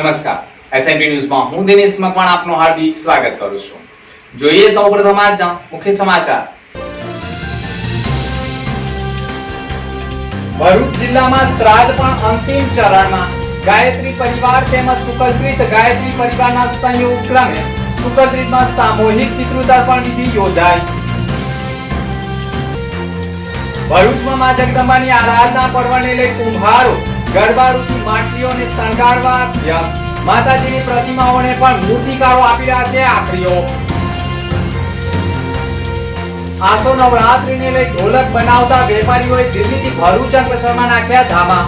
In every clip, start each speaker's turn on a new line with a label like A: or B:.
A: નમસ્કાર એસએનટી ન્યૂઝમાં હું દિનેશ મકવાણા આપનું હાર્દિક સ્વાગત કરું છું। જોઈએ સૌપ્રથમ આજના મુખ્ય સમાચાર। ભરૂચ જિલ્લામાં શ્રાદ્ધ પણ અંતિમ ચરણમાં। ગાયત્રી પરિવાર તેમજ સુકલકૃત ગાયત્રી પરિવારના સંયુક્ત ક્રમે સુકલકૃતમાં સામૂહિક પિતૃતર્પણ વિધિ યોજાઈ। ભરૂચમાં માં જગદંબાની આરાધના પર્વને લઈ કુંભારો ગરબારૂપી માટલીઓને શણગારવા અભ્યાસ। માતાજીની પ્રતિમાઓને પણ મૂર્તિકારો આપી રહ્યા છે આખરીઓ। આસો નવરાત્રીને લઈ ઢોલક બનાવતા વેપારીઓએ દિલ્હીથી ભરૂચ અંકલેશ્વરમાં નાખ્યા ધામા।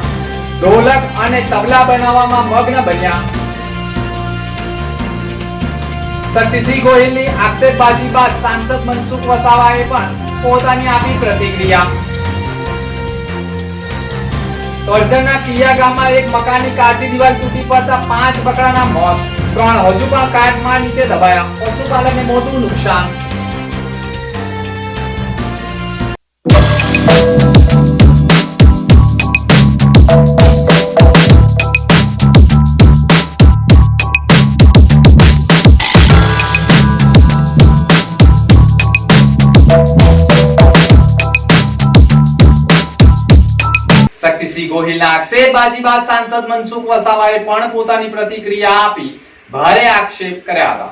A: ઢોલક અને તબલા બનાવવામાં મગ્ન બન્યા। શક્તિસિંહ ગોહિલની આક્ષેપબાજી બાદ સાંસદ મનસુખ વસાવાએ પણ પોતાની આપી પ્રતિક્રિયા। તોરજણના કિયા ગામમાં એક મકાનની કાચી દિવાલ તૂટી પડતા 5 બકરાના મોત, 3 હજુ પણ કાટમાળ નીચે દબાયા। પશુપાલનને મોટું નુકસાન। શક્તિસિંહ ગોહિલના આક્ષેપબાજી બાદ સાંસદ મનસુખ વસાવાએ પણ પોતાની પ્રતિક્રિયા આપી ભારે આક્ષેપ કર્યા હતા।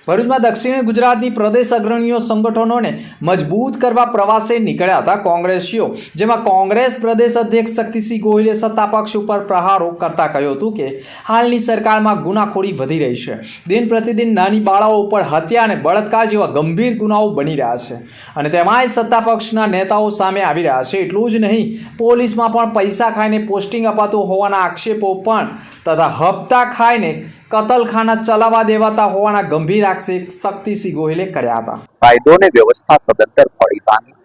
A: ભરૂચમાં દક્ષિણ ગુજરાતની પ્રદેશ અગ્રણીઓ સંગઠનોને મજબૂત કરવા પ્રવાસે નીકળ્યા હતા કોંગ્રેસીઓ, જેમાં કોંગ્રેસ પ્રદેશ અધ્યક્ષ શક્તિસિંહ ગોહિલે સત્તા પક્ષ ઉપર પ્રહારો કરતા કહ્યું હતું કે હાલની સરકારમાં ગુનાખોરી વધી રહી છે। દિન પ્રતિદિન નાની બાળાઓ ઉપર હત્યા અને બળાત્કાર જેવા ગંભીર ગુનાઓ બની રહ્યા છે અને તેમાંય સત્તા પક્ષના નેતાઓ સામે આવી રહ્યા છે। એટલું જ નહીં, પોલીસમાં પણ પૈસા ખાઈને પોસ્ટિંગ અપાતું હોવાના આક્ષેપો પણ તથા હપ્તા ખાઈને કતલખાના ચલાવવા દેવાતા હોવાના ગંભીર આક્ષેપ શક્તિસિંહ ગોહિલે કર્યા હતા।
B: કાયદો ને વ્યવસ્થા સદંતર પડી ભાંગી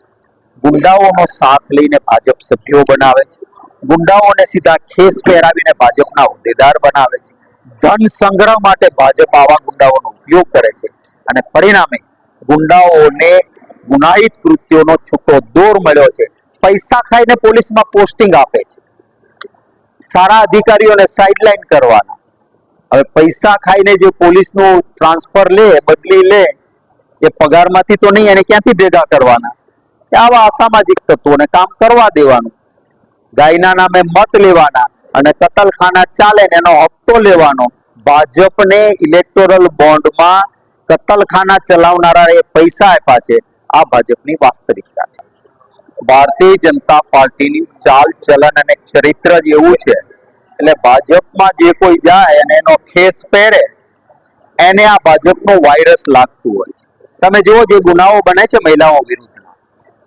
B: ગુંડાઓનો સાથ લઈને ભાજપ સભ્યો બનાવે છે, ગુંડાઓને સીધા ખેસ પહેરાવીને ભાજપના હોદ્દેદાર બનાવે છે, ધન સંગ્રહ માટે ભાજપ આવા ગુંડાઓનો ઉપયોગ કરે છે અને પરિણામે ગુંડાઓને ગુનાહિત કૃત્યોનો છૂટો દોર મળ્યો છે। પૈસા ખાઈને પોલીસમાં પોસ્ટિંગ આપે છે, સારા અધિકારીઓને સાઇડલાઇન કરવાના। હવે પૈસા ખાઈને જે પોલીસનું ટ્રાન્સફર લે, બદલી લે, એ પગારમાંથી તો નહીં, એને ક્યાંથી ભેગા કરવાના? આવા અસામાજિક તત્વોને કામ કરવા દેવાનું, ગાયના નામે મત લેવાના અને કતલખાના ચાલે ને એનો હપ્તો લેવાનો। ભાજપને ઇલેક્ટોરલ બોન્ડમાં કતલખાના ચલાવનારાએ પૈસા આપ્યા છે। આ ભાજપની વાસ્તવિકતા છે। ભારતીય જનતા પાર્ટીની ચાલ ચલન અને ચરિત્ર જ એવું છે, એટલે ભાજપમાં જે કોઈ જાય અને એનો ખેસ પહેરે એને આ ભાજપનો વાયરસ લાગતું હોય છે। તમે જુઓ જે ગુનાઓ બને છે મહિલાઓ વિરુદ્ધના,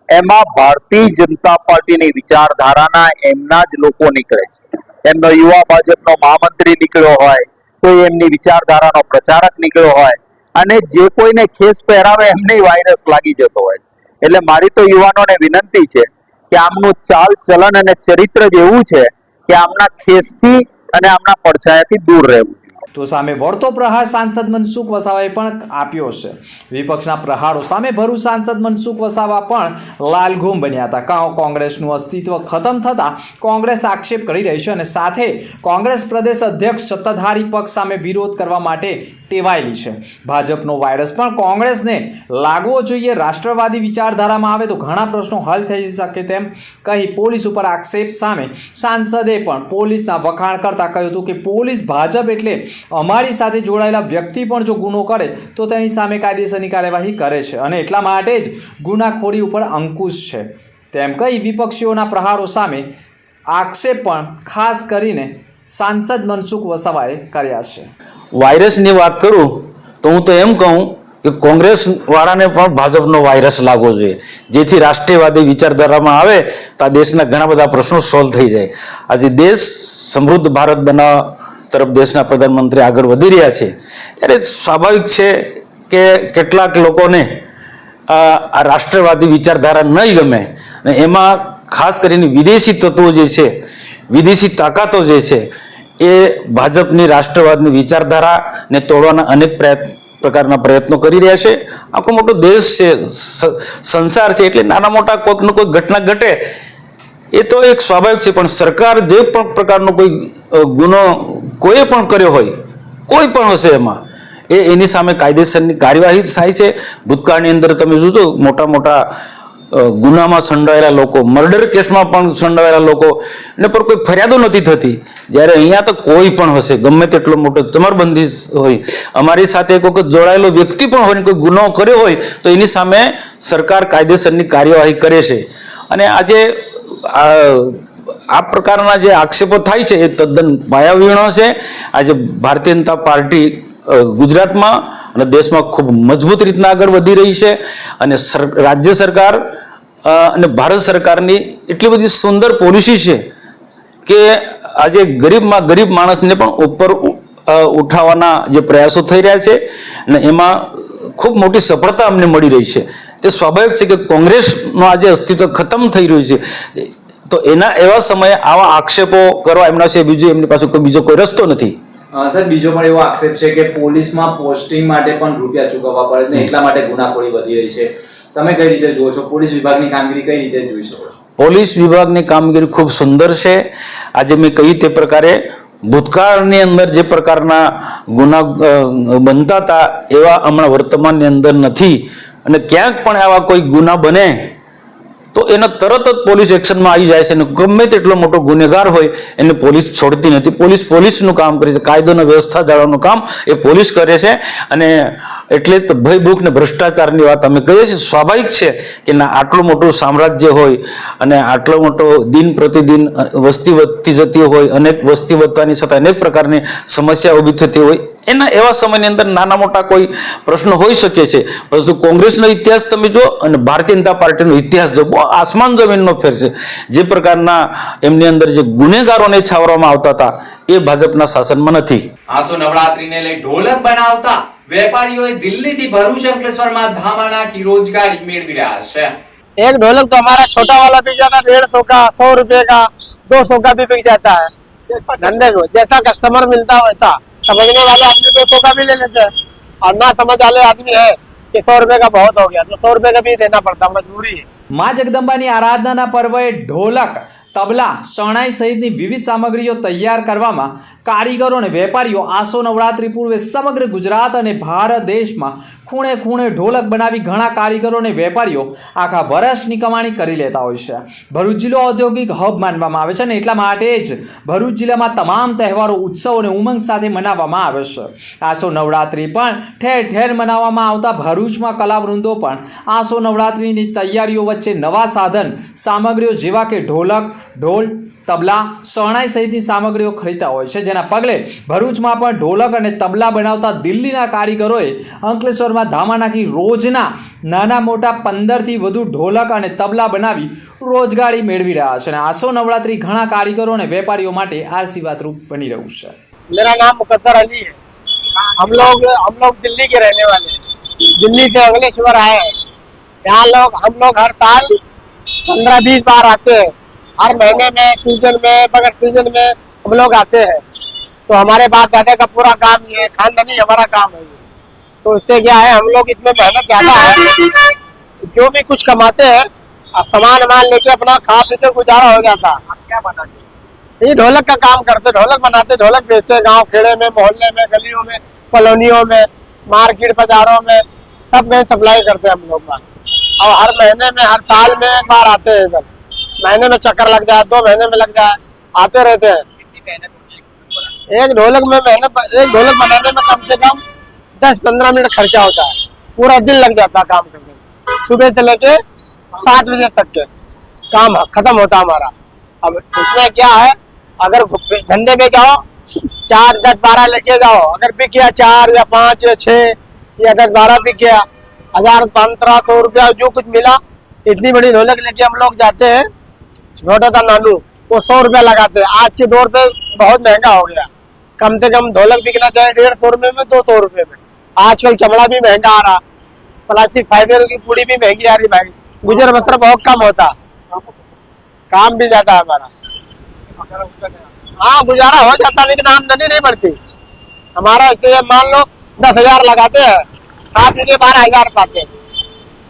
B: એમાં ભારતીય જનતા પાર્ટીની વિચારધારાના એમના જ લોકો નીકળે છે। એમનો યુવા ભાજપનો મહામંત્રી નીકળ્યો હોય, કોઈ એમની વિચારધારાનો પ્રચારક નીકળ્યો હોય અને જે કોઈને ખેસ પહેરાવે એમને વાયરસ લાગી જતો હોય। એટલે મારી તો યુવાનોને વિનંતી છે કે આમનું ચાલ ચલન અને ચરિત્ર જ એવું છે કે આમના ખેસથી અને આમના પડછાયાથી દૂર રહેવું।
A: તો સામે વળતો પ્રહાર સાંસદ મનસુખ વસાવાએ પણ આપ્યો છે। વિપક્ષના પ્રહારો સામે ભરૂચ સાંસદ મનસુખ વસાવા પણ લાલઘૂમ બન્યા હતા। કોંગ્રેસનું અસ્તિત્વ ખતમ થતા કોંગ્રેસ આક્ષેપ કરી રહી છે અને સાથે કોંગ્રેસ પ્રદેશ અધ્યક્ષ સત્તાધારી પક્ષ સામે વિરોધ કરવા માટે ટેવાયેલી છે। ભાજપનો વાયરસ પણ કોંગ્રેસને લાગવો જોઈએ। રાષ્ટ્રવાદી વિચારધારામાં આવે તો ઘણા પ્રશ્નો હલ થઈ શકે તેમ કહી પોલીસ ઉપર આક્ષેપ સામે સાંસદે પણ પોલીસના વખાણ કરતા કહ્યું હતું કે પોલીસ ભાજપ એટલે અમારી સાથે જોડાયેલા વ્યક્તિ પણ જો ગુનો કરે તો તેની સામે કાયદેસરની કાર્યવાહી કરે છે અને એટલા માટે જ ગુનાખોરી ઉપર અંકુશ છે તેમ કહી વિપક્ષીઓના પ્રહારો સામે આક્ષેપ પણ ખાસ કરીને સાંસદ મનસુખ વસાવાએ કર્યા છે।
C: વાયરસની વાત કરું તો હું તો એમ કહું કે કોંગ્રેસ વાળાને પણ ભાજપનો વાયરસ લાગવો જોઈએ, જેથી રાષ્ટ્રીયવાદી વિચારધારામાં આવે તો આ દેશના ઘણા બધા પ્રશ્નો સોલ્વ થઈ જાય। આજે દેશ સમૃદ્ધ ભારત બનાવવા તરફ દેશના પ્રધાનમંત્રી આગળ વધી રહ્યા છે, ત્યારે સ્વાભાવિક છે કે કેટલાક લોકોને આ રાષ્ટ્રવાદી વિચારધારા નહીં ગમે અને એમાં ખાસ કરીને વિદેશી તત્વો જે છે, વિદેશી તાકાતો જે છે એ ભાજપની રાષ્ટ્રવાદની વિચારધારાને તોડવાના અનેક પ્રકારના પ્રયત્નો કરી રહ્યા છે। આખો મોટો દેશ છે, સંસાર છે, એટલે નાના મોટા કોઈકનો કોઈ ઘટના ઘટે એ તો એક સ્વાભાવિક છે, પણ સરકાર જે પણ પ્રકારનો કોઈ ગુનો કોઈ પણ કર્યો હોય, કોઈ પણ હશે એમાં, એની સામે કાયદેસરની કાર્યવાહી થાય છે. ભૂતકાળની અંદર તમે જોજો મોટા મોટા ગુનામાં સંડોવાયેલા લોકો, મર્ડર કેસમાં પણ સંડોવાયેલા લોકો ને પર કોઈ ફરિયાદો નથી થતી. જ્યારે અહીંયા તો કોઈ પણ હશે, ગમે તેટલો મોટો ચમરબંધી હોય, અમારી સાથે એક વખત જોડાયેલો વ્યક્તિ પણ હોય ને કોઈ ગુનો કર્યો હોય તો એની સામે સરકાર કાયદેસરની કાર્યવાહી કરે છે. અને આજે આ પ્રકારના જે આક્ષેપો થાય છે એ તદ્દન પાયાવિહોણો છે. આજે ભારતીય જનતા પાર્ટી ગુજરાતમાં અને દેશમાં ખૂબ મજબૂત રીતના આગળ વધી રહી છે. અને રાજ્ય સરકાર અને ભારત સરકારની એટલી બધી સુંદર પોલિસી છે કે આજે ગરીબમાં ગરીબ માણસને પણ ઉપર ઉઠાવવાના જે પ્રયાસો થઈ રહ્યા છે અને એમાં ખૂબ મોટી સફળતા અમને મળી રહી છે. તે સ્વાભાવિક છે કે કોંગ્રેસનું આજે અસ્તિત્વ ખતમ થઈ રહ્યું છે, તો એવા સમયે આવા આક્ષેપો કરવા એમના છે બીજું એમની પાસે કોઈ બીજો કોઈ રસ્તો નથી.
A: સર, બીજો પણ એવો આક્ષેપ છે કે પોલીસમાં પોસ્ટિંગ માટે પણ રૂપિયા ચૂકવવા પડે ને એટલા માટે ગુનાખોરી વધી રહી છે. તમે કઈ રીતે જુઓ છો? પોલીસ વિભાગની કામગીરી કઈ રીતે જોઈ શકો છો?
C: પોલીસ વિભાગની કામગીરી ખૂબ સુંદર છે. આજે મેં કહ્યું તે પ્રકારે ભૂતકાળની અંદર જે પ્રકારના ગુના બનતા હતા એવા હમણાં વર્તમાનની અંદર નથી. અને ક્યાંક પણ આવા કોઈ ગુના બને તો એને તરત જ પોલીસ એક્શનમાં આવી જાય છે. અને ગમે તેટલો મોટો ગુનેગાર હોય એને પોલીસ છોડતી નથી. પોલીસનું કામ કરે છે, કાયદોની વ્યવસ્થા જાળવવાનું કામ એ પોલીસ કરે છે. અને એટલે તો ભય, ભૂખ ને ભ્રષ્ટાચારની વાત અમે કહીએ છીએ. સ્વાભાવિક છે કે ના, આટલું મોટું સામ્રાજ્ય હોય અને આટલો મોટો દિન પ્રતિદિન વસ્તી વધતી જતી હોય, અનેક વસ્તી વધવાની છતાં અનેક પ્રકારની સમસ્યા ઊભી થતી હોય, એના એવા સમયની અંદર નાના મોટા કોઈ પ્રશ્નો હોઈ શકે છે. પરંતુ કોંગ્રેસનો ઇતિહાસ તમે જો અને ભારતીય જનતા પાર્ટીનો ઇતિહાસ જો, બહુ આસમાન જમીનનો ફેર છે. જે પ્રકારના એમની અંદર જે ગુનેગારોને છાવરવામાં આવતા હતા એ ભાજપના શાસનમાં નથી.
A: આસો નવરાત્રીને લઈ ઢોલક બનાવતા વેપારીઓએ દિલ્હીથી ભરૂચ અંકલેશ્વરમાં ધામા નાખી રોજગારી મેળવી રહ્યા છે.
D: एक ढोलक तो हमारा छोटा वाला बिक जाता है 150 का, 100 रुपए का, 200 का भी बिक जाता है धंधे को. जैसा कस्टमर मिलता है वैसा. समझने वाले आदमी 200 का भी ले लेते हैं और ना समझ वाले आदमी है कि 100 रुपए का बहुत हो गया तो 100 रुपए का भी देना पड़ता, मजबूरी है.
A: માં જગદંબાની આરાધનાના પર્વએ ઢોલક, તબલા, શરણાઈ સહિતની વિવિધ સામગ્રીઓ તૈયાર કરવામાં કારીગરો અને વેપારીઓ આસો નવરાત્રી પૂર્વે સમગ્ર ગુજરાત અને ભારત દેશમાં ખૂણે ખૂણે ઢોલક બનાવી ઘણા કારીગરો અને વેપારીઓ આખા વર્ષની કમાણી કરી લેતા હોય છે. ભરૂચ જિલ્લો ઔદ્યોગિક હબ માનવામાં આવે છે અને એટલા માટે જ ભરૂચ જિલ્લામાં તમામ તહેવારો, ઉત્સવો અને ઉમંગ સાથે મનાવવામાં આવે છે. આસો નવરાત્રી પણ ઠેર ઠેર મનાવવામાં આવતા ભરૂચમાં કલાવૃંદો પણ આસો નવરાત્રીની તૈયારીઓ વચ્ચે નવા સાધન સામગ્રીઓ જેવા કે ઢોલક, ઢોલ, તબલા, શરણાઈ સહિતની સામગ્રીઓ ખરીદતા હોય છે. જેના પગલે ભરૂચમાં પણ ઢોલક અને તબલા બનાવતા દિલ્હીના કારીગરોએ અંકલેશ્વરમાં ધામા નાખી રોજના નાના મોટા 15 થી વધુ ઢોલક અને તબલા બનાવી રોજગારી મેળવી રહ્યા છે. અને આસો નવરાત્રી ઘણા કારીગરો અને વેપારીઓ માટે આશીર્વાદરૂપ બની રહ્યું છે.
D: मेरा नाम मुकद्दर अली है. हम लोग दिल्ली के रहने वाले हैं. दिल्ली से अंकलेश्वर आए हैं. यहाँ हम लोग हर साल 15-20 बार आते हैं. हर महीने में, सीजन में, बगैर सीजन में हम लोग आते हैं. तो हमारे बाप दादा का पूरा काम ये है, खानदानी हमारा काम है ये. तो इससे क्या है, हम लोग इसमें मेहनत ज्यादा है. जो भी कुछ कमाते हैं अब सामान वामान लेके अपना खा पी के गुजारा हो जाता. क्या बनाते? ये ढोलक का काम करते, ढोलक बनाते, ढोलक बेचते गांव खेड़े में, मोहल्ले में, गलियों में, कॉलोनियों में, मार्केट बाजारों में सब में सप्लाई करते हैं हम लोग. और हर महीने में, हर साल में एक बार आते हैं इधर. महीने में चक्कर लग जाए, 2 महीने में लग जाए, आते रहते हैं. एक ढोलक बनाने में कम से कम 10-15 मिनट खर्चा होता है. पूरा दिन लग जाता है काम करने में. सुबह से लेके 7 बजे तक के काम खत्म होता हमारा. अब इसमें क्या है, अगर धंधे में जाओ 4, 10, 12 लेके जाओ. अगर बिक गया 4 या 5 या 6 या 10, 12 बिक गया, 1000-1500 रुपया जो कुछ मिला. इतनी बड़ी ढोलक लेके हम लोग जाते हैं. छोटा सा नानू वो 100 रुपया लगाते हैं. आज के दौर पे बहुत महंगा हो गया. कम से कम ढोलक बिकना चाहिए 150 रुपये में, 200 रुपये में. आजकल चमड़ा भी महंगा आ रहा, प्लास्टिक फाइबर की पूड़ी भी महंगी आ रही भाई. गुजर बसर बहुत कम होता, काम भी जाता है हमारा. हाँ, गुजारा हो जाता लेकिन आमदनी नहीं बढ़ती हमारा. इसलिए मान लो 10,000 लगाते हैं, खा पी के 12,000 पाते हैं.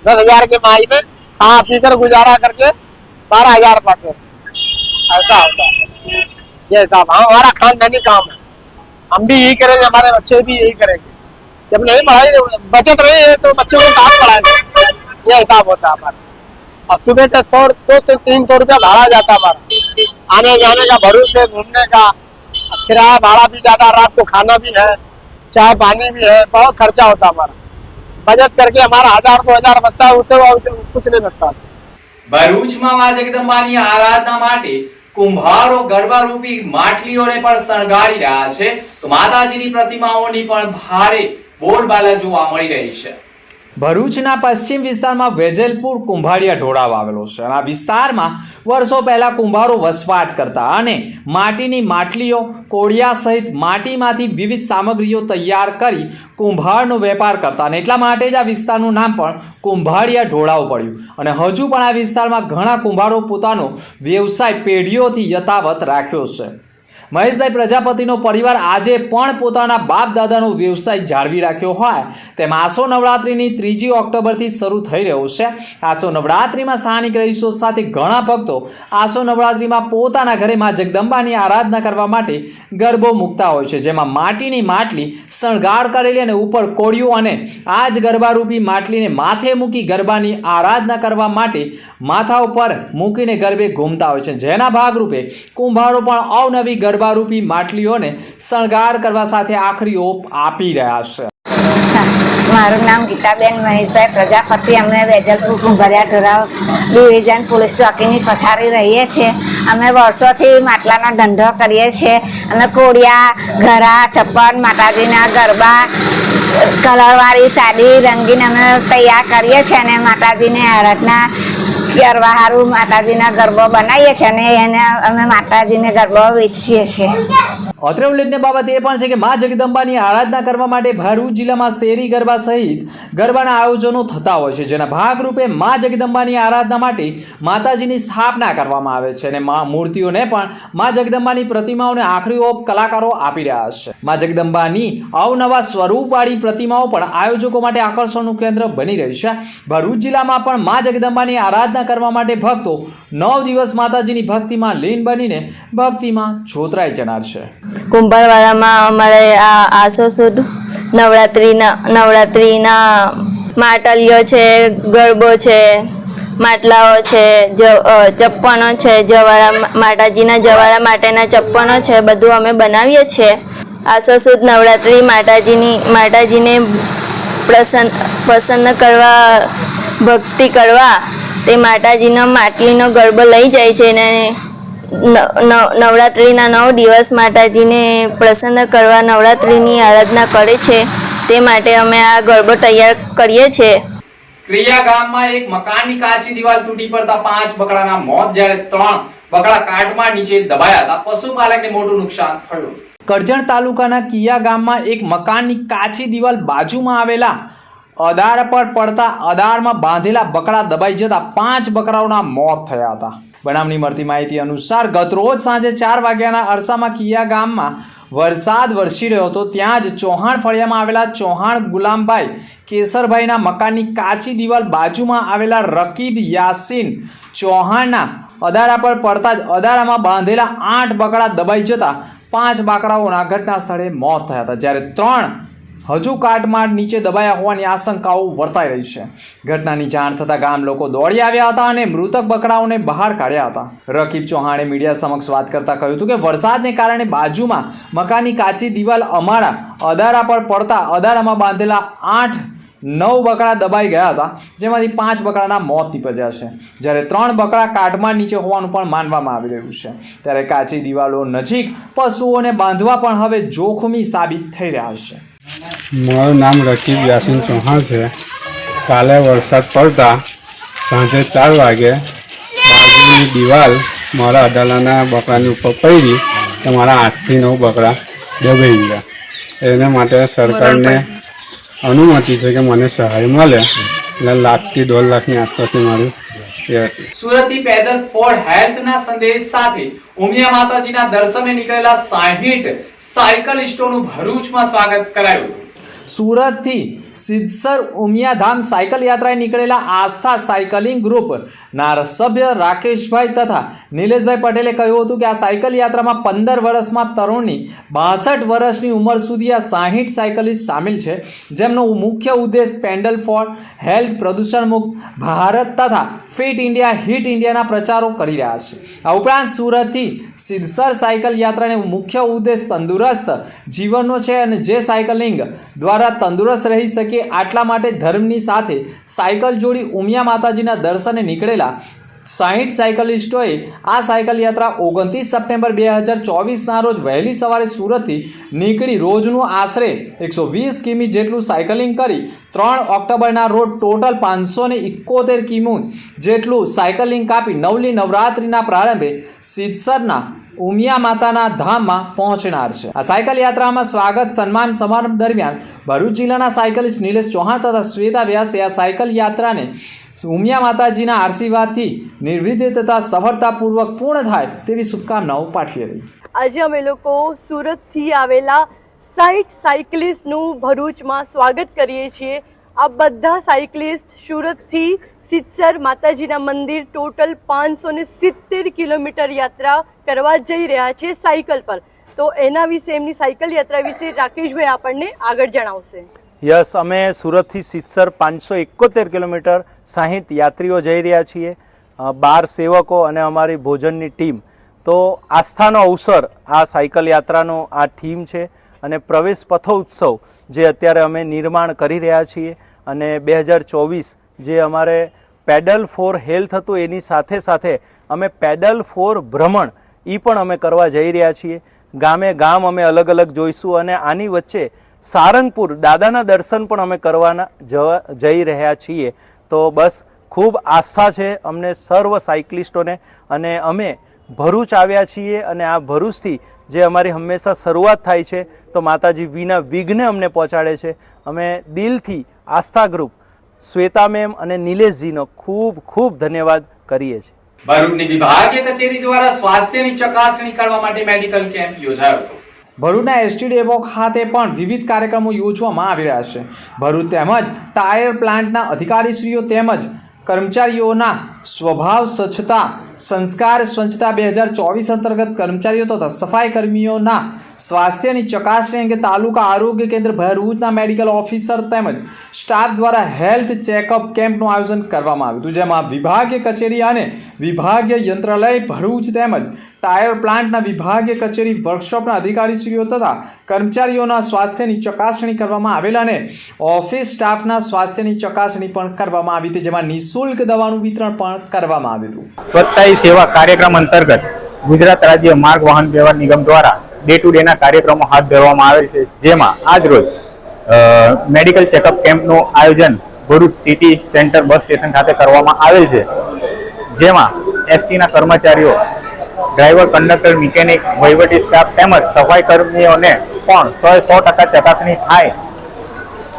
D: 10,000 के माल में खा पी कर गुजारा करके 12,000 पाते हैं. ऐसा होता है ये साहब. हमारा खानदानी काम है. हम भी यही करेंगे, हमारे बच्चे भी यही करेंगे। जब नहीं पढ़ाई बचत रही है तो बच्चों को कहाँ पढ़ाएंगे, यह हिसाब होता है हमारा। और सुबह से 200-300 रुपया भाड़ा जाता हमारा, आने जाने का, भरूच से घूमने का किराया भाड़ा भी ज्यादा, रात को खाना भी है, चाय पानी भी है, बहुत खर्चा होता हमारा। बचत करके हमारा 1000-2000 बचता है, उससे कुछ नहीं बचता।
A: ભરૂચમાં મા જગદંબાની આરાધના માટે કુંભારો ગરબા રૂપી માટલીઓને પણ શણગારી રહ્યા છે, તો માતાજીની પ્રતિમાઓની પણ ભારે બોલબાલા જોવા મળી રહી છે। ભરૂચના પશ્ચિમ વિસ્તારમાં વેજલપુર કુંભારિયા ઢોળાવ આવેલો છે અને આ વિસ્તારમાં વર્ષો પહેલા કુંભારો વસવાટ કરતા અને માટીની માટલીઓ, કોડિયા સહિત માટીમાંથી વિવિધ સામગ્રીઓ તૈયાર કરી કુંભારનો વેપાર કરતા અને એટલા માટે જ આ વિસ્તારનું નામ પણ કુંભારિયા ઢોળાવ પડ્યું અને હજુ પણ આ વિસ્તારમાં ઘણા કુંભારો પોતાનો વ્યવસાય પેઢીઓથી યથાવત રાખ્યો છે। મહેશભાઈ પ્રજાપતિનો પરિવાર આજે પણ પોતાના બાપ દાદાનો વ્યવસાય જાળવી રાખ્યો હોય તેમ આસો નવરાત્રિની 3 ઓક્ટોબરથી શરૂ થઈ રહ્યો છે। આસો નવરાત્રિમાં સ્થાનિક રહીશો સાથે ઘણા ભક્તો આસો નવરાત્રિમાં પોતાના ઘરે માં જગદંબાની આરાધના કરવા માટે ગરબો મૂકતા હોય છે, જેમાં માટીની માટલી શણગાર કરેલી અને ઉપર કોડિયું અને આ જ ગરબારૂપી માટલીને માથે મૂકી ગરબાની આરાધના કરવા માટે માથા ઉપર મૂકીને ગરબે ઘૂમતા હોય છે, જેના ભાગરૂપે કુંભારો પણ અવનવી ગરબારૂપી માટલીઓને શણગાર કરવા સાથે આખરી ઓપ આપી રહ્યા છે।
E: મારું નામ ગીતાબેન મહેશભાઈ પ્રજાપતિ, અમે વેજલપુર કુંભારિયા ઢોળાવ ડિવિઝન પોલીસ ચોકીની પછાડી રહીએ છીએ। અમે વર્ષોથી માટલાનો ધંધો કરીએ છીએ। અમે કોડિયા, ઘરા, ચપ્પલ, માતાજીના ગરબા, કલરવાળી સાડી, રંગીન અમે તૈયાર કરીએ છીએ અને માતાજીની આરાધના કરવા સારું માતાજીના ગરબો બનાવીએ છીએ અને એને અમે માતાજીને ગરબો વેચીએ છીએ।
A: અત્રે ઉલ્લેખનીય બાબત એ પણ છે કે મા જગદંબાની આરાધના કરવા માટે ભરૂચ જિલ્લામાં શેરી ગરબા સહિત ગરબાના આયોજનો થતા હોય છે, જેના ભાગરૂપે મા જગદંબાની આરાધના માટે માતાજીની સ્થાપના કરવામાં આવે છે અને મૂર્તિઓને પણ મા જગદંબાની પ્રતિમાઓને આખરી ઓપ કલાકારો આપી રહ્યા છે। મા જગદંબાની અવનવા સ્વરૂપવાળી પ્રતિમાઓ પણ આયોજકો માટે આકર્ષણનું કેન્દ્ર બની રહી છે। ભરૂચ જિલ્લામાં પણ મા જગદંબાની આરાધના કરવા માટે ભક્તો 9 દિવસ માતાજીની ભક્તિમાં લીન બનીને ભક્તિમાં જોતરાઈ જનાર છે।
F: કુંભારવાડામાં અમારે આ આસો સુદ નવરાત્રિના માટલીઓ છે, ગરબો છે, માટલાઓ છે, ચપ્પનો છે, જવાળા માતાજીના જવાળા માટેના ચપ્પનો છે, બધું અમે બનાવીએ છીએ। આસો સુદ નવરાત્રિ માતાજીને પ્રસન્ન કરવા, ભક્તિ કરવા તે માતાજીનો માટલીનો ગરબો લઈ જાય છે અને નવરાત્રિના 9 દિવસ માતાજીને પ્રસન્ન કરવા નવરાત્રિની આરાધના કરે છે, તે માટે અમે આ ગરબો તૈયાર કરીએ છીએ।
A: ક્રિયા ગામમાં એક મકાનની કાચી દિવાલ તૂટી પડતા 5 બકરાના મોત, જ્યારે 3 બકરા કાટમાળ નીચે દબાયા હતા। પશુપાલકને મોટું નુકસાન થયું। કરજણ તાલુકાના કિયા ગામમાં એક મકાનની કાચી દિવાલ બાજુમાં આવેલા અદાર પર પડતા અદારમાં બાંધેલા બકરા દબાઈ જતા 5 બકરાઓના મોત થયા હતા। બનાવની મળતી માહિતી અનુસાર ગતરોજ સાંજે 4 વાગ્યાના અરસામાં કિયા ગામમાં વરસાદ વરસી રહ્યો હતો, ત્યાં જ ચૌહાણ ફળિયામાં આવેલા ચૌહાણ ગુલામભાઈ કેસરભાઈના મકાનની કાચી દિવાલ બાજુમાં આવેલા રકીબ યાસીન ચૌહાણના અદારા પર પડતા જ અદારામાં બાંધેલા 8 બકરા દબાઈ જતા 5 બકરાઓના ઘટના સ્થળે મોત થયા હતા, જ્યારે 3 હજુ કાટમાળ નીચે દબાયા હોવાની આશંકાઓ વર્તાઈ રહી છે। ઘટનાની જાણ થતાં ગામ લોકો દોડી આવ્યા હતા અને મૃતક બકરાઓને બહાર કાઢ્યા હતા। રકીબ ચૌહાણે મીડિયા સમક્ષ વાત કરતા કહ્યું હતું કે વરસાદને કારણે બાજુમાં મકાનની કાચી દિવાલ અમારા અદારા પર પડતા અદારામાં બાંધેલા 8-9 બકરા દબાઈ ગયા હતા, જેમાંથી 5 બકરાના મોત નીપજ્યા છે, જ્યારે 3 બકરા કાટમાળ નીચે હોવાનું પણ માનવામાં આવી રહ્યું છે। ત્યારે કાચી દિવાલો નજીક પશુઓને બાંધવા પણ હવે જોખમી સાબિત થઈ રહ્યા છે।
G: મારું નામ રકીબ યાસીન ચૌહાણ છે। કાલે વરસાદ પડતા સાંજે 4 વાગે બાજુની દિવાલ મારા અડાલાના બકરાની ઉપર પડી તો મારા 8થી 9 બકરા દબાઈ ગયા। એને માટે સરકારને અનુમતિ છે કે મને સહાય મળે, એટલે 1 લાખથી 1.5 લાખની આસપાસની મારું
A: સુરતથી પેદલ ફોર હેલ્થના સંદેશ સાથે ઉમિયા માતાજીના દર્શને નીકળેલા 60 સાયકલિસ્ટોનું ભરૂચમાં સ્વાગત કરાયું હતું। સુરતથી સિદ્ધસર ઉમિયાધામ સાયકલ યાત્રાએ નીકળેલા આસ્થા સાયકલિંગ ગ્રુપના સભ્ય રાકેશભાઈ તથા નિલેશભાઈ પટેલે કહ્યું હતું કે આ સાયકલ યાત્રામાં 15 વર્ષમાં તરુણની 62 વર્ષની ઉંમર સુધી આ 60 સાયકલિસ્ટ સામેલ છે, જેમનો મુખ્ય ઉદ્દેશ પેડલ ફોર હેલ્થ, પ્રદૂષણ મુક્ત ભારત તથા ફિટ ઇન્ડિયા, હિટ ઇન્ડિયાના પ્રચારો કરી રહ્યા છે. આ ઉપરાંત સુરતથી સિદ્ધસર સાયકલ યાત્રાનો મુખ્ય ઉદ્દેશ તંદુરસ્ત જીવનનો છે અને જે સાયકલિંગ દ્વારા તંદુરસ્ત રહી શકે આટલા માટે ધર્મની સાથે સાયકલ જોડી ઉમિયા માતાજીના દર્શને નીકળેલા 60 સાયકલિસ્ટોએ આ સાયકલ યાત્રા 29 સપ્ટેમ્બર 2024ના રોજ વહેલી સવારે સુરતથી નીકળી રોજનું આશરે 120 કિમી જેટલું સાયકલિંગ કરી 3 ઓક્ટોબરના રોજ ટોટલ 571 કિમી જેટલું સાયકલિંગ કાપી નવલી નવરાત્રિના પ્રારંભે સિદ્ધસરના ઉમિયા માતાના ધામમાં પહોંચનાર છે. આ સાયકલ યાત્રામાં સ્વાગત સન્માન સમારંભ દરમિયાન ભરૂચ જિલ્લાના સાયકલિસ્ટ નિલેશ ચૌહાણ તથા શ્વેતા વ્યાસે આ સાયકલ યાત્રાને ઉમિયા માતાજીના આશીર્વાદથી નિર્વિઘ્ન તથા સફળતાપૂર્વક પૂર્ણ થાય તેવી શુભકામનાઓ પાઠવી હતી.
H: આજે અમે લોકો સુરતથી આવેલા 60 સાયકલિસ્ટનું ભરૂચમાં સ્વાગત કરીએ છીએ. આ બધા સાયકલિસ્ટ સુરતથી સિદ્ધસર માતાજીના મંદિર ટોટલ 570 કિલોમીટર યાત્રા કરવા જઈ રહ્યા છે સાયકલ પર. તો એના વિશે, એમની સાયકલ યાત્રા વિશે રાકેશભાઈ આપણને આગળ જણાવશે.
I: યસ, અમે સુરતથી સિદ્ધસર 571 કિલોમીટર 60 યાત્રીઓ જઈ રહ્યા છીએ, 12 સેવકો અને અમારી ભોજનની ટીમ. તો આસ્થાનો અવસર આ સાયકલ યાત્રાનો આ થીમ છે અને પ્રવેશ પથોત્સવ જે અત્યારે અમે નિર્માણ કરી રહ્યા છીએ અને 2024 જે અમારે પેડલ ફોર હેલ્થ હતું એની સાથે સાથે અમે પેડલ ફોર ભ્રમણ એ પણ અમે કરવા જઈ રહ્યા છીએ. ગામે ગામ અમે અલગ અલગ જોઈશું અને આની વચ્ચે સારંગપુર દાદાના દર્શન પણ અમે કરવાના જઈ રહ્યા છીએ. તો બસ ખૂબ આસ્થા છે અમને સર્વ સાયકલિસ્ટોને અને અમે ભરૂચ આવ્યા છીએ અને આ ભરૂચથી જે અમારી હંમેશા શરૂઆત થાય છે તો માતાજી વિના વિઘ્ને અમને પહોંચાડે છે. અમે દિલથી આસ્થા ગ્રુપ શ્વેતા મેમ અને નિલેશજીનો ખૂબ ખૂબ ધન્યવાદ કરીએ છીએ.
A: ભરૂચની વિભાગીય કચેરી દ્વારા સ્વાસ્થ્યની ચકાસણી કરવા માટે મેડિકલ કેમ્પ યોજાયો હતો. ભરૂચના એસટી ડેપો ખાતે પણ વિવિધ કાર્યક્રમો યોજવામાં આવી રહ્યા છે. ભરૂચ તેમજ ટાયર પ્લાન્ટના અધિકારીશ્રીઓ તેમજ કર્મચારીઓના સ્વભાવ સ્વચ્છતા સંસ્કાર સ્વચ્છતા 2024 અંતર્ગત કર્મચારીઓ તથા સફાઈ કર્મીઓના સ્વાસ્થ્યની ચકાસણી અંગે તાલુકા આરોગ્ય કેન્દ્ર ભરૂચના મેડિકલ ઓફિસર તેમજ સ્ટાફ દ્વારા હેલ્થ ચેકઅપ કેમ્પનું આયોજન કરવામાં આવ્યું હતું, જેમાં વિભાગીય કચેરી અને વિભાગીય યંત્રાલય ભરૂચ તેમજ ટાયર પ્લાન્ટના વિભાગીય કચેરી વર્કશોપના અધિકારીશ્રીઓ તથા કર્મચારીઓના સ્વાસ્થ્યની ચકાસણી કરવામાં આવેલ અને ઓફિસ સ્ટાફના સ્વાસ્થ્યની ચકાસણી પણ કરવામાં આવી હતી, જેમાં નિઃશુલ્ક દવાનું વિતરણ પણ કરવામાં આવ્યું હતું.
J: સ્વચ્છતા હી સેવા કાર્યક્રમ અંતર્ગત ગુજરાત રાજ્ય માર્ગ વાહન વ્યવહાર નિગમ દ્વારા ડે ટુ ડેના કાર્યક્રમો હાથ ધરવામાં આવેલ છે, જેમાં આજ રોજ મેડિકલ ચેકઅપ કેમ્પનું આયોજન Bharuch city centre bus station ખાતે કરવામાં આવેલ છે, જેમાં એસટીના કર્મચારીઓ, ડ્રાઈવર, કંડક્ટર, મિકેનિક, વહીવટી સ્ટાફ તેમજ સફાઈ કર્મીઓને પણ 100% ચકાસણી થાય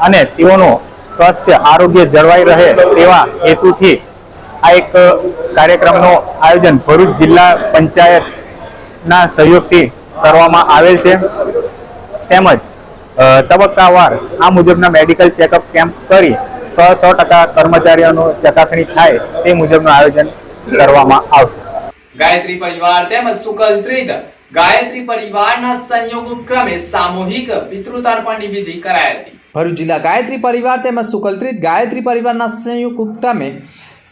J: અને તેઓનું સ્વાસ્થ્ય આરોગ્ય જળવાઈ રહે તેવા હેતુથી આ એક કાર્યક્રમનું આયોજન ભરૂચ જિલ્લા પંચાયતના સહયોગથી કરવામાં આવેલ છે. તેમજ તબક્કાવાર આ મુજબના મેડિકલ ચેકઅપ કેમ્પ કરી 100% કર્મચારીઓનું ચકાસણી થાય તે મુજબનું આયોજન કરવામાં આવશે.
A: ગાયત્રી પરિવાર તેમજ સુકલત્રિત ગાયત્રી પરિવારના સંયોગ ઉપક્રમે સામૂહિક પિતૃતર્પણની વિધિ કરાઈ હતી. ભરૂચ જિલ્લા ગાયત્રી પરિવાર તેમજ સુકલત્રિત ગાયત્રી પરિવારના સંયુક્ત ઉપક્રમે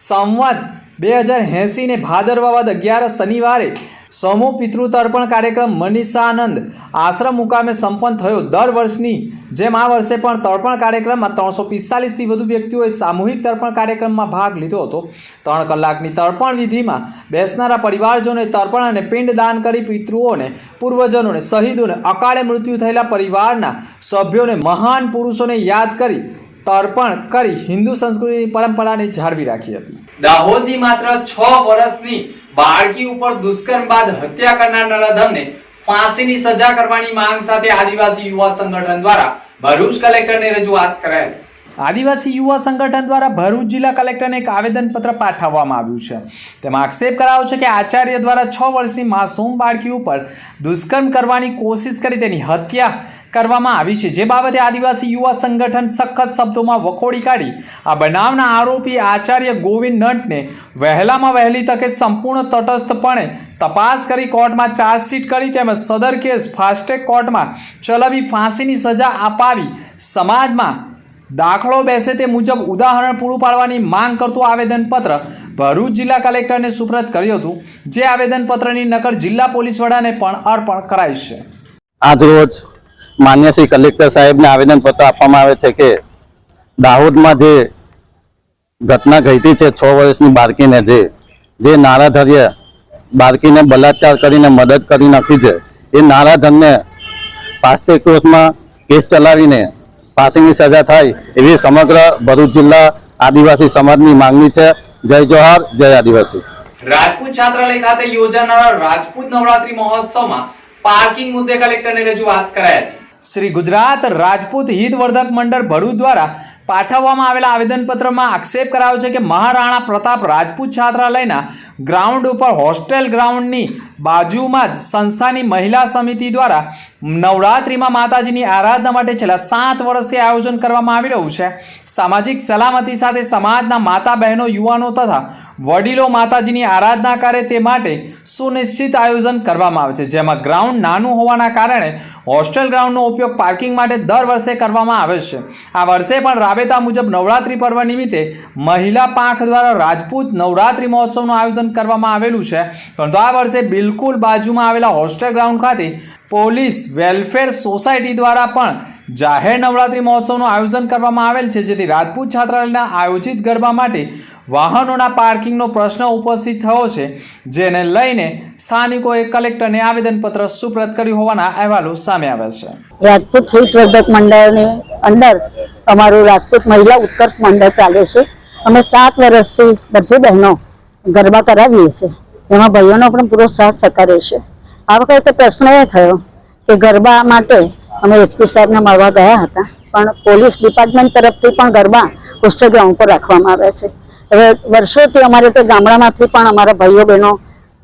A: સંવત 2080 ને ભાદરવા વદ 11 શનિવારે સમૂહ પિતૃતર્પણ કાર્યક્રમ મનીષાનંદ આશ્રમ મુકામે સંપન્ન થયો. દર વર્ષની જેમ આ વર્ષે પણ તર્પણ કાર્યક્રમમાં 345 થી વધુ વ્યક્તિઓએ સામૂહિક તર્પણ કાર્યક્રમમાં ભાગ લીધો હતો. 3 કલાકની તર્પણ વિધિમાં બેસનારા પરિવારજનોએ તર્પણ અને પિંડ દાન કરી પિતૃઓને, પૂર્વજનોને, શહીદોને, અકાળે મૃત્યુ થયેલા પરિવારના સભ્યોને, મહાન પુરુષોને યાદ કરી તર્પણ કરી હિન્દુ સંસ્કૃતિની પરંપરાને જાળવી રાખી હતી. દાહોદની માત્ર 6 વર્ષની બાળકી ઉપર દુષ્કર્મ બાદ હત્યા કરનાર નરાધમને ફાંસીની સજા કરવાની માંગ સાથે આદિવાસી યુવા સંગઠન દ્વારા ભરૂચ કલેક્ટરને રજૂઆત કરાઈ હતી. આદિવાસી યુવા સંગઠન દ્વારા ભરૂચ જિલ્લા કલેક્ટરને એક આવેદનપત્ર પાઠવવામાં આવ્યું છે. તેમાં આક્ષેપ કરાયો છે કે આચાર્ય દ્વારા 6 વર્ષની માસૂમ બાળકી ઉપર દુષ્કર્મ કરવાની કોશિશ કરી તેની હત્યા કરવામાં આવી છે, જે બાબતે આદિવાસી યુવા સંગઠન સખત શબ્દોમાં વખોડી કાઢી આ બનાવના આરોપી આચાર્ય ગોવિંદ નટને વહેલામાં વહેલી તકે સંપૂર્ણ તટસ્થપણે તપાસ કરી કોર્ટમાં ચાર્જશીટ કરી તેમજ સદર કેસ ફાસ્ટેગ કોર્ટમાં ચલાવી ફાંસીની સજા અપાવી સમાજમાં દાખલો બેસે તે મુજબ ઉદાહરણ પૂરું પાડવાની માંગ કરતું આવેદનપત્ર ભરૂચ જિલ્લા કલેક્ટરને સુપ્રત કર્યું હતું, જે આવેદનપત્રની નકલ જિલ્લા પોલીસ વડાને પણ અર્પણ કરાઈ છે.
K: આજરોજ માન્ય શ્રી કલેક્ટર સાહેબને આવેદનપત્ર આપવામાં આવે છે કે દાહોદમાં જે ઘટના ઘટી છે 6 વર્ષની બાળકીને જે નારાધર્ય બાળકીને બલાત્કાર કરીને મદદ કરી નાખી છે, એ નારાધરને ફાસ્ટેગ કોર્ટમાં કેસ ચલાવીને ફાંસીની સજા થાય એવી સમગ્ર ભરૂચ જિલ્લા આદિવાસી સમાજની માંગણી છે. જય જોહાર, જય આદિવાસી.
A: રાજપૂત છાત્રાલય ખાતે યોજાનારા રાજપૂત નવરાત્રી મહોત્સવમાં પાર્કિંગ મુદ્દે કલેક્ટરને રજૂઆત કરાઈ હતી. શ્રી ગુજરાત રાજપૂત હિતવર્ધક મંડળ ભરૂચ દ્વારા પાઠવવામાં આવેલા આવેદનપત્રમાં આક્ષેપ કરાયો છે કે મહારાણા પ્રતાપ રાજપૂત છાત્રાલયના ગ્રાઉન્ડ ઉપર હોસ્ટેલ ગ્રાઉન્ડની બાજુમાં જ સંસ્થાની મહિલા સમિતિ દ્વારા નવરાત્રિમાં માતાજીની આરાધના માટે છેલ્લા 7 વર્ષથી આયોજન કરવામાં આવી રહ્યું છે. સામાજિક સલામતી સાથે સમાજના માતા બહેનો, યુવાનો તથા વડીલો માતાજીની આરાધના કરે તે માટે સુનિશ્ચિત આયોજન કરવામાં આવે છે, જેમાં ગ્રાઉન્ડ નાનું હોવાના કારણે હોસ્ટેલ ગ્રાઉન્ડનો ઉપયોગ પાર્કિંગ માટે દર વર્ષે કરવામાં આવે છે. આ વર્ષે પણ રાબેતા મુજબ નવરાત્રી પર્વ નિમિત્તે મહિલા પાંખ દ્વારા રાજપૂત નવરાત્રી મહોત્સવનું આયોજન કરવામાં આવેલું છે, પરંતુ આ વર્ષે બિલકુલ બાજુમાં આવેલા હોસ્ટેલ ગ્રાઉન્ડ ખાતે પોલીસ વેલફેર સોસાયટી દ્વારા પણ જાહેર નવરાત્રી મહોત્સવનું આયોજન કરવામાં આવેલ છે, જેથી રાજપૂત છાત્રાલયના આયોજિત ગરબા માટે વાહનોના પાર્કિંગનો પ્રશ્ન ઉપસ્થિત થયો છે, જેને લઈને સ્થાનિકોએ કલેક્ટરને આવેદનપત્ર સુપ્રત કર્યું હોવાના અહેવાલો સામે આવ્યા છે.
L: રાજપૂત હિતવર્ધક મંડળની અંદર અમારું રાજપૂત મહિલા ઉત્કર્ષ મંડળ ચાલે છે. અમે 7 વર્ષથી બધી બહેનો ગરબા કરાવીએ છીએ, એમાં ભાઈઓનો પણ પૂરો સાથ સહકાર છે. આ વખતે પ્રશ્ન એ થયો કે ગરબા માટે અમે એસપી સાહેબને મળવા ગયા હતા, પણ પોલીસ ડિપાર્ટમેન્ટ તરફથી પણ ગરબા હોસ્ટેલ ગ્રાઉન્ડ પર રાખવામાં આવ્યા છે. હવે વર્ષોથી અમારે તે ગામડામાંથી પણ અમારા ભાઈઓ બહેનો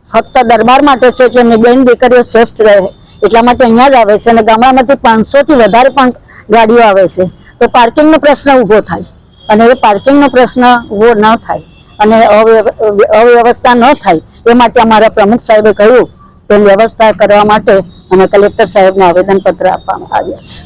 L: ફક્ત દરબાર માટે છે કે એમની બેન દીકરીઓ સેફ રહે એટલા માટે અહીંયા જ આવે છે, અને ગામડામાંથી 500થી વધારે પણ ગાડીઓ આવે છે. તો પાર્કિંગનો પ્રશ્ન ઊભો થાય, અને એ પાર્કિંગનો પ્રશ્ન ઊભો ન થાય અને અવ્યવસ્થા ન થાય એ માટે અમારા પ્રમુખ સાહેબે કહ્યું તે વ્યવસ્થા કરવા માટે અમે કલેક્ટર સાહેબને આવેદનપત્ર આપવામાં આવ્યા છે.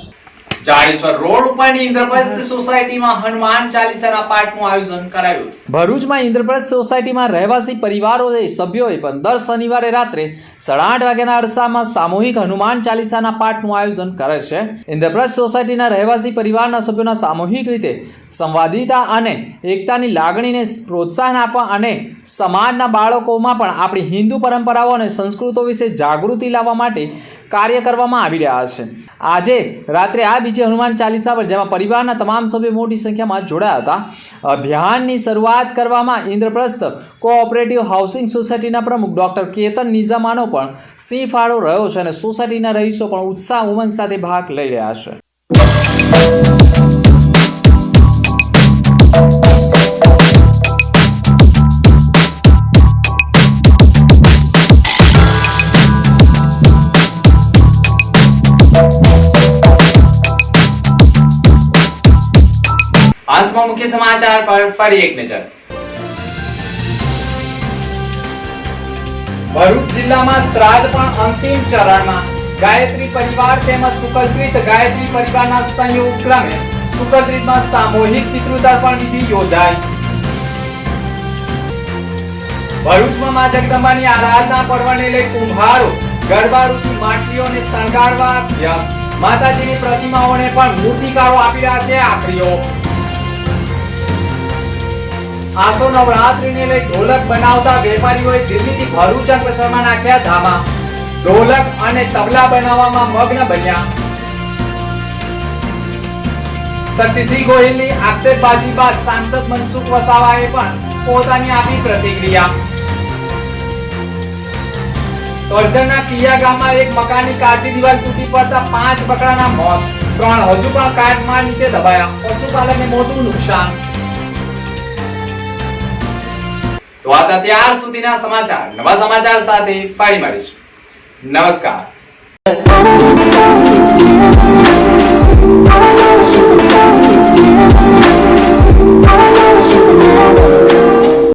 A: જાડેશ્વર રોડ ઉપરની ઇન્દ્રપ્રસ્થ સોસાયટીમાં હનુમાન ચાલીસાના પાઠનું આયોજન કરાયું. ભરૂચમાં ઇન્દ્રપ્રસ્થ સોસાયટીમાં રહેવાસી પરિવારોએ સભ્યોએ પણ દર શનિવારે રાત્રે 8:30 વાગ્યાના અરસામાં સામૂહિક હનુમાન ચાલીસાના પાઠનું આયોજન કરે છે. ઇન્દ્રપ્રસ્થ સોસાયટીના રહેવાસી પરિવારના સભ્યોના સામૂહિક રીતે સંવાદિતા અને એકતાની લાગણીને પ્રોત્સાહન આપવા અને સમાજના બાળકોમાં પણ આપણી હિન્દુ પરંપરાઓ અને સંસ્કૃતો વિશે જાગૃતિ લાવવા માટે કાર્ય કરવામાં આવી રહ્યા છે. આજે રાત્રે આ બીજી હનુમાન ચાલીસા પર જેમાં પરિવારના તમામ સભ્યો મોટી સંખ્યામાં જોડાયા હતા. અભિયાનની શરૂઆત કરવામાં ઇન્દ્રપ્રસ્થ કોઓપરેટિવ હાઉસિંગ સોસાયટીના પ્રમુખ ડોક્ટર કેતન નિઝામાનો પણ સિંહ ફાળો રહ્યો છે, અને સોસાયટીના રહીશો પણ ઉત્સાહ ઉમંગ સાથે ભાગ લઈ રહ્યા છે. अंतમાં मुख्य समाचार पर फरी एक नजर. ભરૂચ જિલ્લામાં શ્રાદ્ધ પણ અંતિમ ચરણમાં. ગાયત્રી પરિવાર તેમજ સુકલત્રીત ગાયત્રી પરિવારના સંયુક્ત ક્રમે સુકલત્રીતમાં સામૂહિક પિતૃતર્પણ વિધિ યોજાઈ. ભરૂચમાં મા જગદંબાની આરાધના પર્વને લઈ કુંભારો ગરબારૂપી માટલીઓને શણગારવા અભ્યાસ. માતાજીની પ્રતિમાઓને પણ મૂર્તિકારો આપી રહ્યા છે આખરીઓ. આસો નવરાત્રીને લઈ ઢોલક બનાવતા વેપારીઓએ દિલ્હીથી ભરૂચ અંકલેશ્વરમાં નાખ્યા ધામા. ઢોલક અને તબલા બનાવવામાં મગ્ન બન્યા. શક્તિસિંહ ગોહિલની આક્ષેપબાજી બાદ સાંસદ મનસુખ વસાવાએ પણ પોતાની આપી પ્રતિક્રિયા. કરજણના કિયા ગામમાં એક મકાનની કાચી દિવાલ તૂટી પડતા 5 બકરાના મોત, 3 હજુ પણ કાટમાળ નીચે દબાયા. પશુપાલકને મોટું નુકસાન. તો આ અત્યાર સુધીના સમાચાર. નવા સમાચાર સાથે ફરી મળીશું. નમસ્કાર.